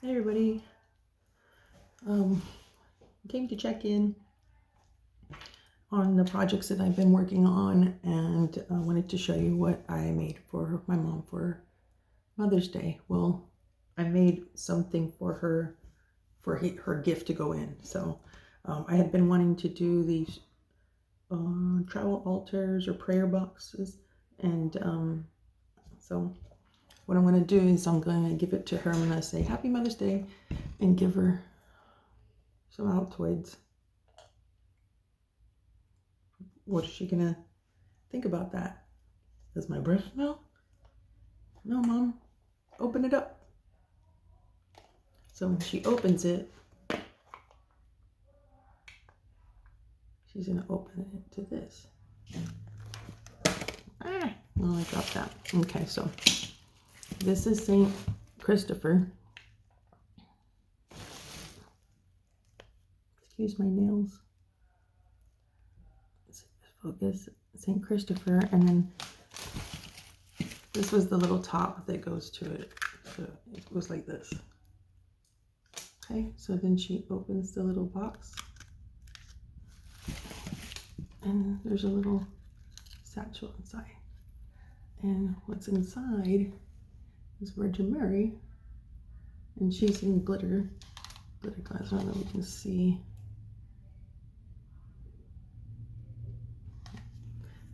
Hey everybody. Um, came to check in on the projects that I've been working on, and wanted to show you what I made for my mom for Mother's Day. Well, I made something for her for her gift to go in. So I had been wanting to do these travel altars or prayer boxes, and so what I'm going to do is I'm going to give it to her. I'm going to say Happy Mother's Day and give her some Altoids. What is she gonna think about that? Does my breath smell? No, Mom. Open it up. So when she opens it, she's gonna open it to this. Oh, I dropped that. Okay, so this is Saint Christopher. Excuse my nails. Focus. Saint Christopher, and then this was the little top that goes to it. So it goes like this. Okay, so then she opens the little box, and there's a little satchel inside. And what's inside is Virgin Mary, and she's in glitter glass. I don't know if you can see.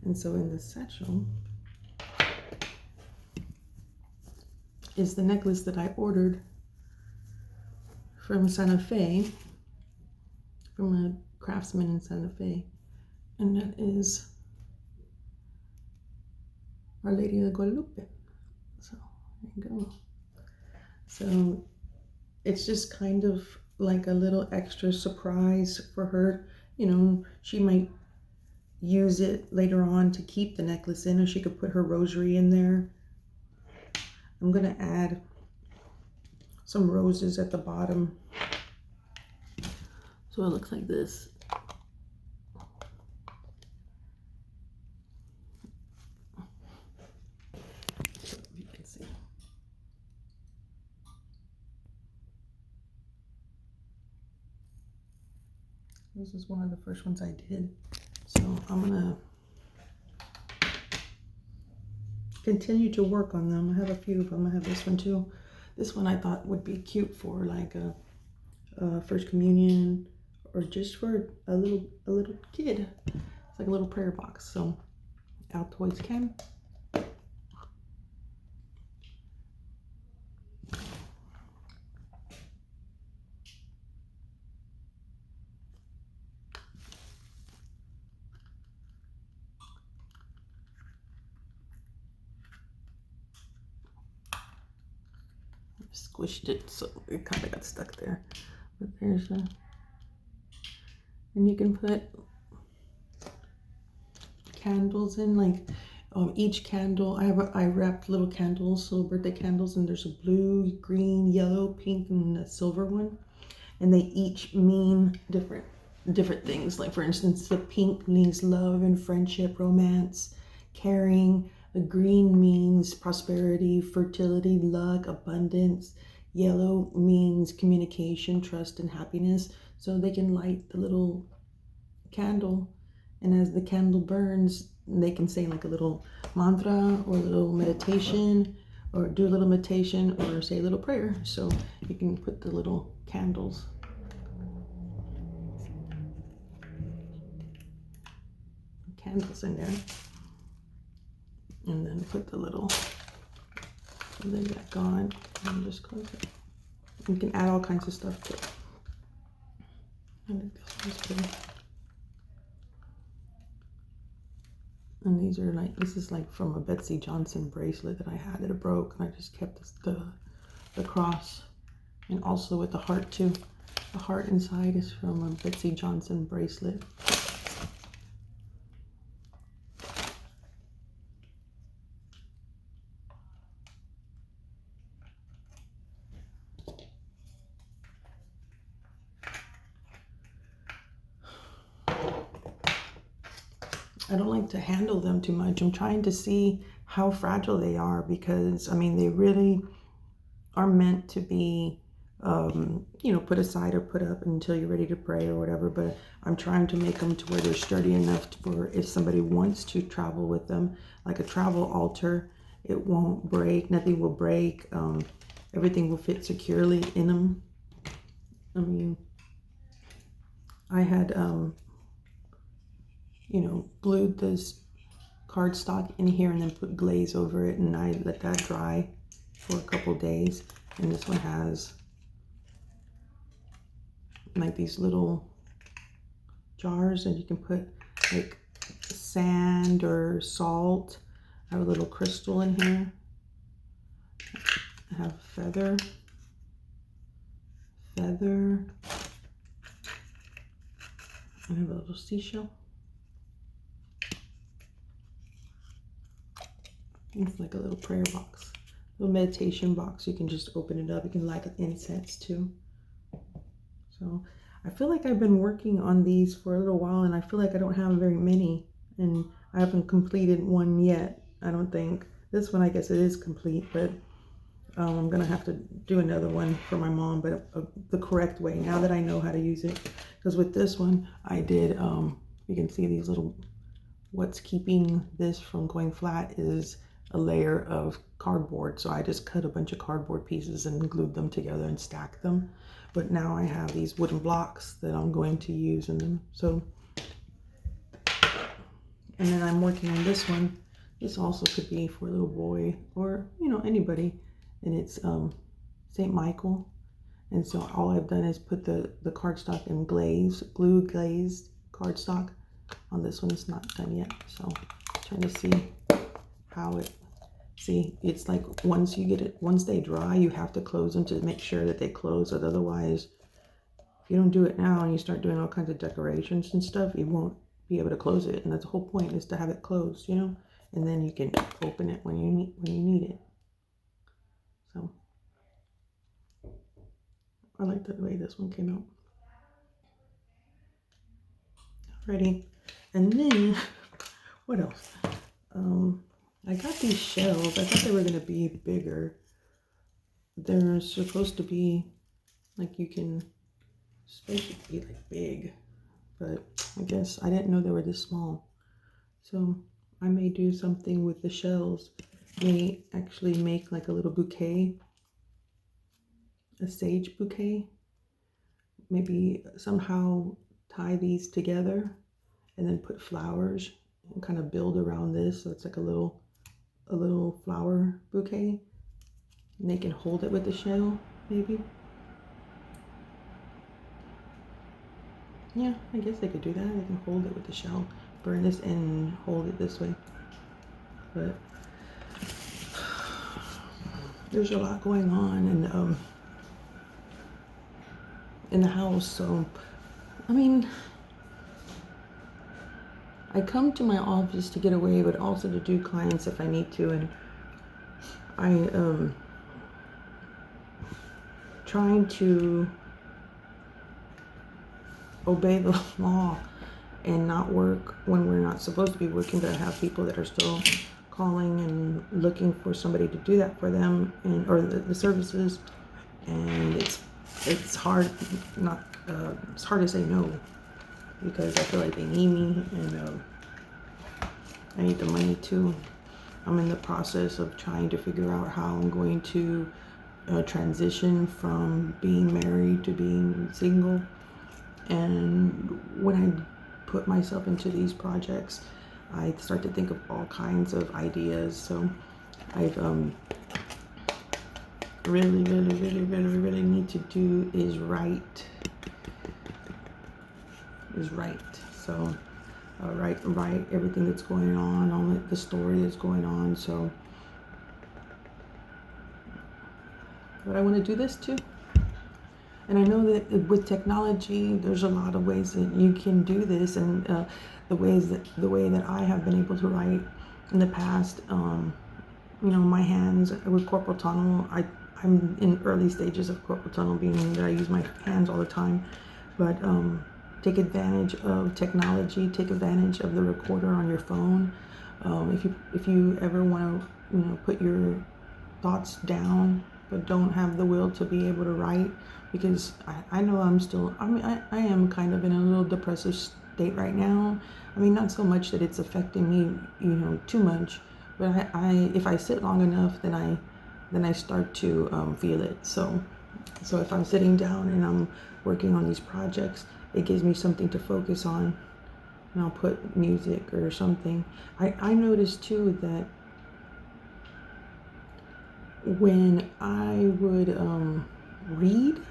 And so in the satchel is the necklace that I ordered from Santa Fe, from a craftsman in Santa Fe, and that is Our Lady of Guadalupe. So there you go. So it's just kind of like a little extra surprise for her. You know, she might use it later on to keep the necklace in, or she could put her rosary in there. I'm gonna add some roses at the bottom, so it looks like this. So you can see. This is one of the first ones I did. So I'm gonna continue to work on them. I have a few of them. I have this one too. This one I thought would be cute for like a First Communion, or just for a little kid. It's like a little prayer box. So Altoids Ken. Squished it so it kind of got stuck there, but there's a, and you can put candles in, like each candle. I wrapped little candles, little birthday candles, and there's a blue, green, yellow, pink, and a silver one, and they each mean different things. Like for instance, the pink means love and friendship, romance, caring. The green means prosperity, fertility, luck, abundance. Yellow means communication, trust, and happiness. So they can light the little candle, and as the candle burns, they can say like a little mantra or a little meditation, or do a little meditation, or say a little prayer. So you can put the little candles in there, and then put the little lid back on and just close it. You can add all kinds of stuff to it. I think this one's pretty. And these are like, this is like from a Betsey Johnson bracelet that I had that it broke, and I just kept the cross, and also with the heart too. The heart inside is from a Betsey Johnson bracelet. I don't like to handle them too much. I'm trying to see how fragile they are, because I mean, they really are meant to be put aside or put up until you're ready to pray or whatever. But I'm trying to make them to where they're sturdy enough for if somebody wants to travel with them, like a travel altar, it won't break, nothing will break. Everything will fit securely in them. I mean, I had, glued this cardstock in here and then put glaze over it, and I let that dry for a couple days. And this one has like these little jars and you can put like sand or salt. I have a little crystal in here. I have feather. I have a little seashell. It's like a little prayer box, little meditation box. You can just open it up. You can light incense too. So I feel like I've been working on these for a little while, and I feel like I don't have very many, and I haven't completed one yet. I don't think. This one, I guess it is complete, but I'm gonna have to do another one for my mom, but the correct way, now that I know how to use it. Because with this one, I did, you can see these little, what's keeping this from going flat is a layer of cardboard. So I just cut a bunch of cardboard pieces and glued them together and stacked them. But now I have these wooden blocks that I'm going to use in them. So, and then I'm working on this one. This also could be for a little boy or, anybody. And it's St. Michael. And so all I've done is put the cardstock in glazed cardstock. On this one, it's not done yet. So I'm trying to see how it's like once they dry, you have to close them to make sure that they close. Otherwise, if you don't do it now and you start doing all kinds of decorations and stuff, you won't be able to close it. And that's the whole point, is to have it closed, and then you can open it when you need it. So I like the way this one came out. Alrighty, and then what else? I got these shells. I thought they were going to be bigger. They're supposed to be like supposed to be like big, but I guess I didn't know they were this small. So I may do something with the shells. May actually make like a little bouquet, a sage bouquet. Maybe somehow tie these together and then put flowers and kind of build around this, so it's like a little flower bouquet, and they can hold it with the shell, maybe. Yeah, I guess they could do that. They can hold it with the shell, burn this and hold it this way. But there's a lot going on in the house, so I mean, I come to my office to get away, but also to do clients if I need to, and I trying to obey the law and not work when we're not supposed to be working, but I have people that are still calling and looking for somebody to do that for them, or the services, and it's hard it's hard to say no, because I feel like they need me, and I need the money too. I'm in the process of trying to figure out how I'm going to transition from being married to being single. And when I put myself into these projects, I start to think of all kinds of ideas. So I've really need to do is write. So write everything that's going on the story that's going on. So, but I want to do this too. And I know that with technology, there's a lot of ways that you can do this, and the way that I have been able to write in the past. My hands with carpal tunnel. I'm in early stages of carpal tunnel, being that I use my hands all the time. But take advantage of technology. Take advantage of the recorder on your phone. If you ever want to, put your thoughts down, but don't have the will to be able to write, because I know I'm still, I am kind of in a little depressive state right now. I mean, not so much that it's affecting me, too much, but if I sit long enough, then I start to feel it. So if I'm sitting down and I'm working on these projects, it gives me something to focus on, and I'll put music or something. I noticed too that when I would read,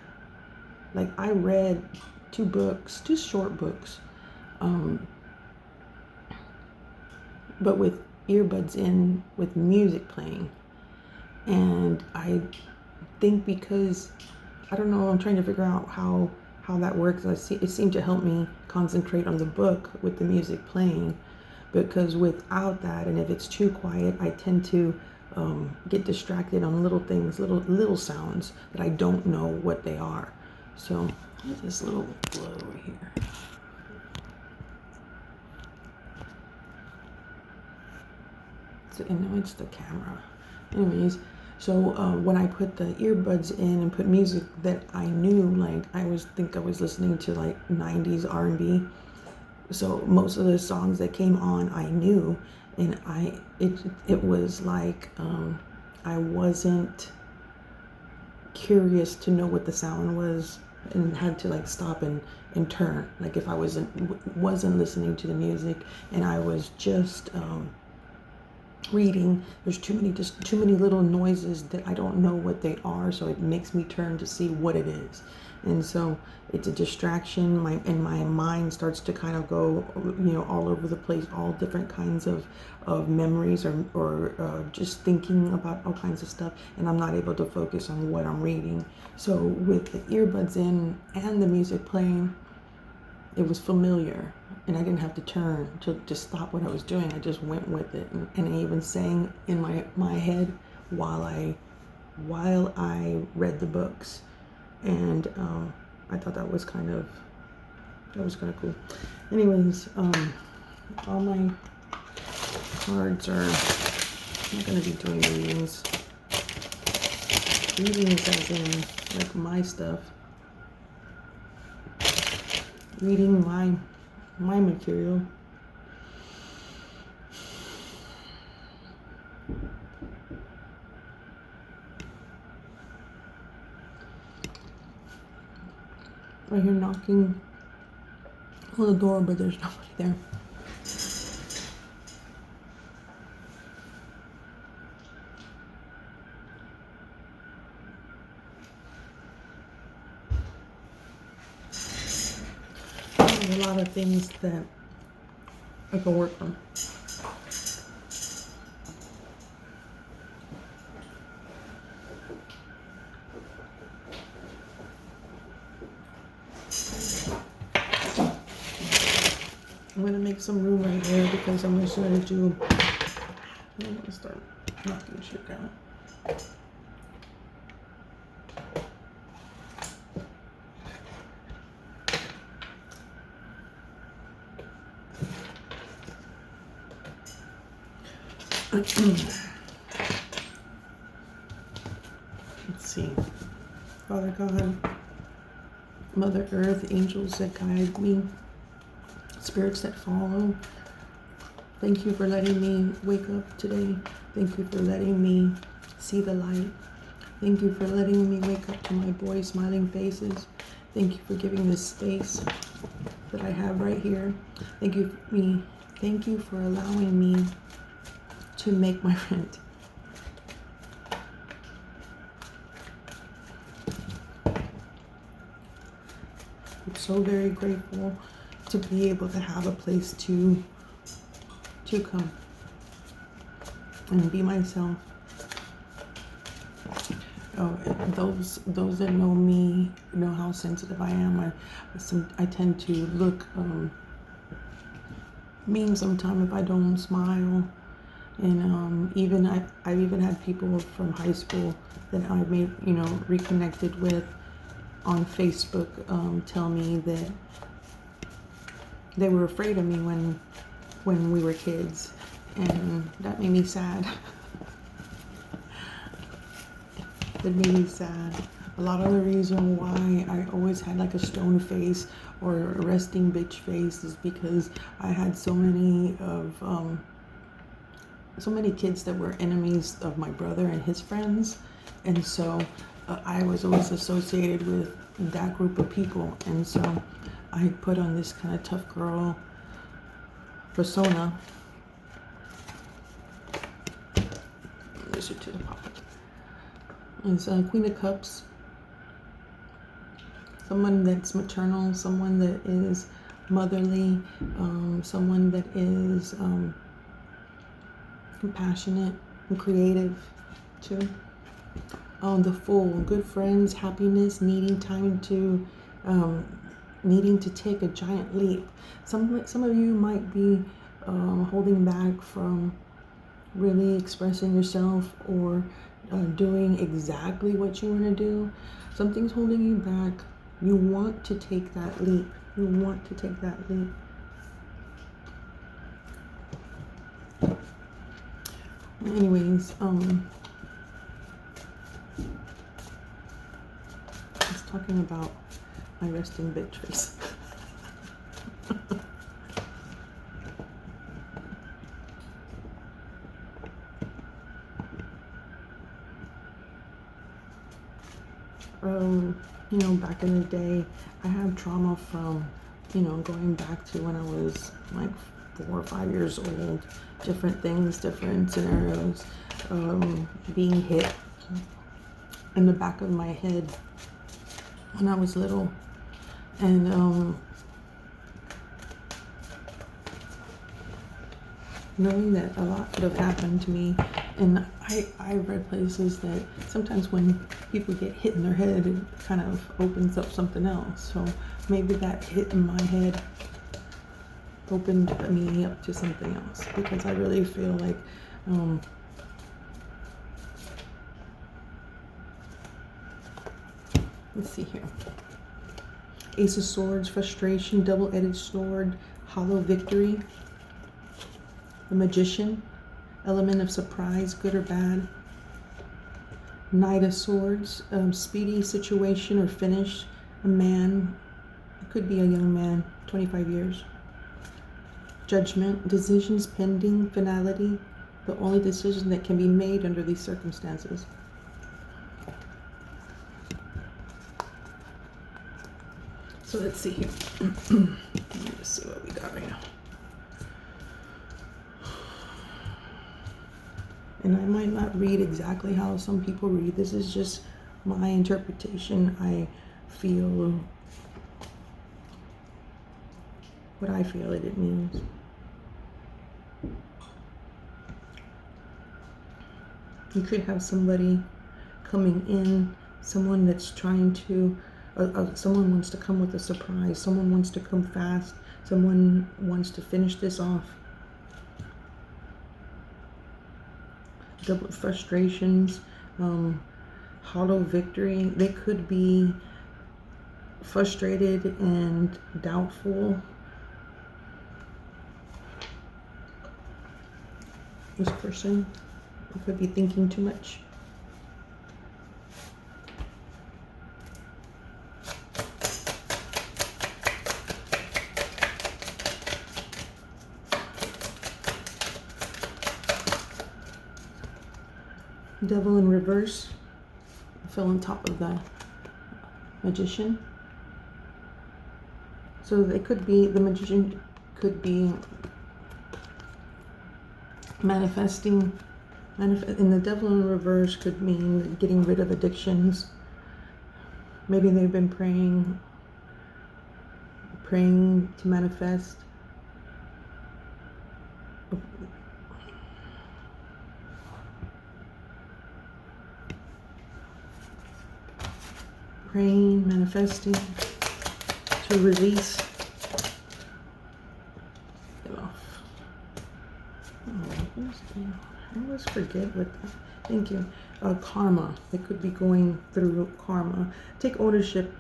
like I read two short books, but with earbuds in, with music playing. And I think because, I don't know, I'm trying to figure out how that works. It seemed to help me concentrate on the book with the music playing, because without that, and if it's too quiet, I tend to get distracted on little things, little sounds that I don't know what they are. So there's this little glow here. So, and now it's the camera. Anyways, so when I put the earbuds in and put music that I knew, like I was listening to like 90s R&B. So most of the songs that came on, I knew, and it was like I wasn't curious to know what the sound was, and had to like stop and turn. Like if I wasn't listening to the music and I was just reading, there's too many little noises that I don't know what they are, so it makes me turn to see what it is. And so it's a distraction. My mind starts to kind of go, all over the place, all different kinds of memories, or just thinking about all kinds of stuff, and I'm not able to focus on what I'm reading. So with the earbuds in and the music playing, it was familiar, and I didn't have to turn to stop what I was doing. I just went with it, and I even sang in my head while I read the books. And I thought that was kind of cool. Anyways, all my cards are, I'm not going to be doing readings as in like my stuff, reading my material. I hear knocking on the door, but there's nobody there. There's a lot of things that I can work on. I'm gonna make some room right here because I'm just gonna do, I'm gonna start knocking shit down. Let's see. Father God, Mother Earth, angels that guide me, spirits that follow, thank you for letting me wake up today. Thank you for letting me see the light. Thank you for letting me wake up to my boys' smiling faces. Thank you for giving this space that I have right here. Thank you for allowing me to make my rent. I'm so very grateful to be able to have a place to come and be myself. Oh, those that know me know how sensitive I am. I tend to look mean sometimes if I don't smile. And I've even had people from high school that I made, reconnected with on Facebook, tell me that they were afraid of me when we were kids, and that made me sad. that made me sad. A lot of the reason why I always had like a stone face or a resting bitch face is because I had so many kids that were enemies of my brother and his friends, and so I was always associated with that group of people, and so I put on this kind of tough girl persona. This is to the pocket. It's Queen of Cups. Someone that's maternal, someone that is motherly, someone that is compassionate and creative too. The Fool, good friends, happiness, needing to take a giant leap. Some of you might be holding back from really expressing yourself or doing exactly what you want to do. Something's holding you back. You want to take that leap. You want to take that leap. Anyways, I was talking about my resting bitch face. Back in the day, I have trauma from, going back to when I was like 4 or 5 years old. Different things, different scenarios, being hit in the back of my head when I was little, and knowing that a lot could have happened to me. And I read places that sometimes when people get hit in their head, it kind of opens up something else. So maybe that hit in my head opened me up to something else, because I really feel like let's see here. Ace of Swords, frustration, double-edged sword, hollow victory. The Magician, element of surprise, good or bad. Knight of Swords, speedy situation or finish. A man, it could be a young man, 25 years. Judgment, decisions pending, finality, the only decision that can be made under these circumstances. So let's see here. Let me just see what we got right now. And I might not read exactly how some people read. This is just my interpretation. I feel what I feel it means. You could have somebody coming in, someone that's trying to, someone wants to come with a surprise, someone wants to come fast, someone wants to finish this off. Double frustrations, hollow victory. They could be frustrated and doubtful. This person could be thinking too much. Devil in reverse. I fell on top of the Magician. So they could be, the Magician could be manifesting, and the Devil in reverse could mean getting rid of addictions. Maybe they've been praying to manifest. Praying, manifesting, to release. Get off. I always forget what that. Thank you. Karma. They could be going through karma. Take ownership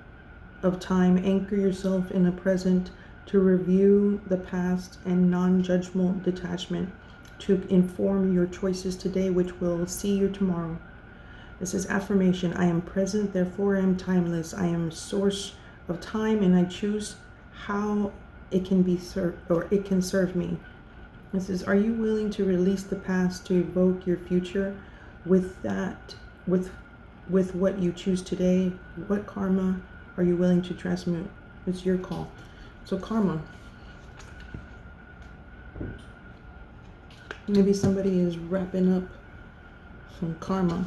of time. Anchor yourself in the present to review the past, and non-judgmental detachment to inform your choices today, which will see you tomorrow. This is affirmation. I am present, therefore I am timeless. I am source of time, and I choose how it can be served, or it can serve me. This is, are you willing to release the past to evoke your future with that, with what you choose today? What karma are you willing to transmute? It's your call. So karma. Maybe somebody is wrapping up some karma.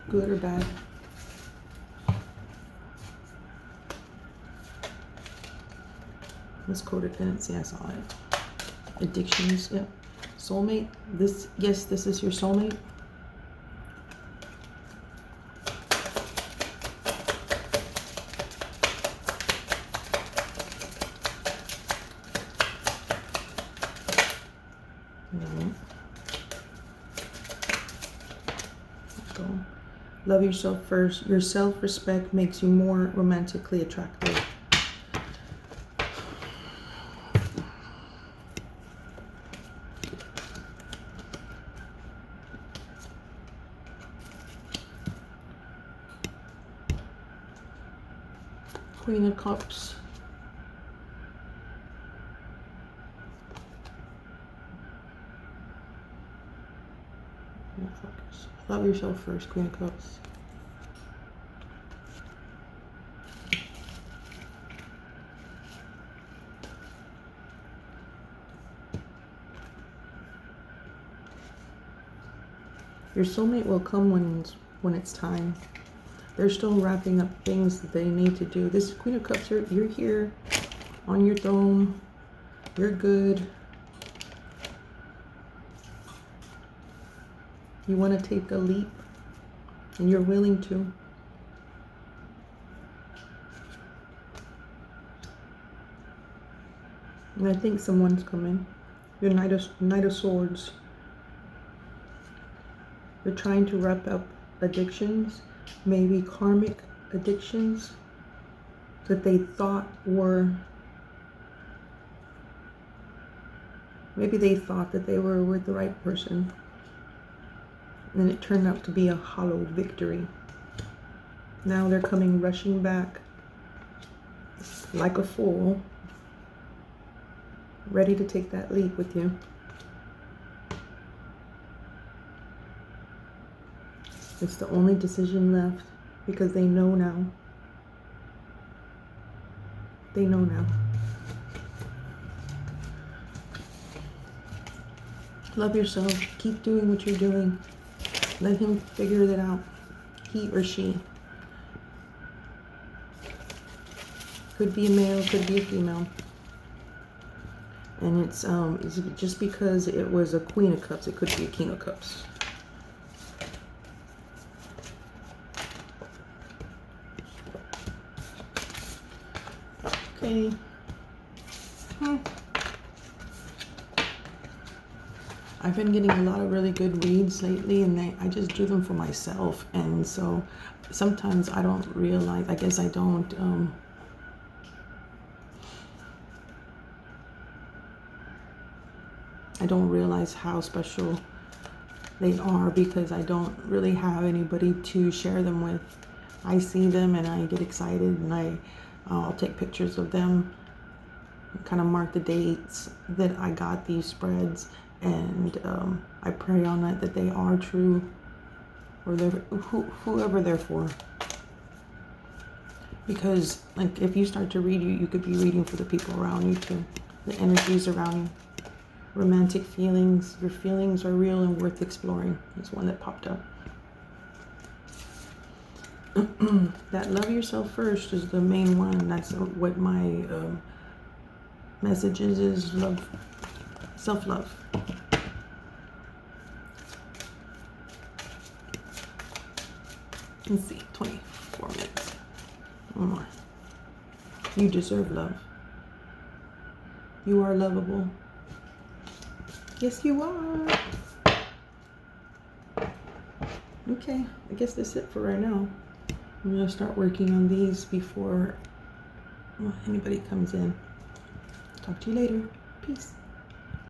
Good or bad? This codependency, I saw it. Addictions, yep. Soulmate, this, yes, this is your soulmate. Love yourself first. Your self-respect makes you more romantically attractive. Queen of Cups. Focus. Love yourself first, Queen of Cups. Your soulmate will come when it's time. They're still wrapping up things that they need to do. This Queen of Cups, you're here on your throne. You're good. You want to take a leap, and you're willing to. And I think someone's coming. Your Knight of Swords. You're trying to wrap up addictions, maybe karmic addictions that they thought were, maybe they thought that they were with the right person, and it turned out to be a hollow victory. Now they're coming rushing back like a fool, ready to take that leap with you. It's the only decision left, because they know now. They know now. Love yourself. Keep doing what you're doing. Let him figure that out. He or she. Could be a male, could be a female. And it's just because it was a Queen of Cups, it could be a King of Cups. Okay. I've been getting a lot of really good reads lately, and I just do them for myself, and so sometimes I don't realize, I guess I don't realize how special they are, because I don't really have anybody to share them with. I see them and I get excited, and I'll take pictures of them, kind of mark the dates that I got these spreads, and I pray on it that they are true, or they're whoever they're for. Because like, if you start to read, you could be reading for the people around you too, the energies around you. Romantic feelings, your feelings are real and worth exploring. Is one that popped up. That love yourself first is the main one. That's what my message is love, self-love. Let's see, 24 minutes. One more. You deserve love. You are lovable. Yes, you are. Okay, I guess that's it for right now. I'm gonna start working on these before anybody comes in. Talk to you later. Peace.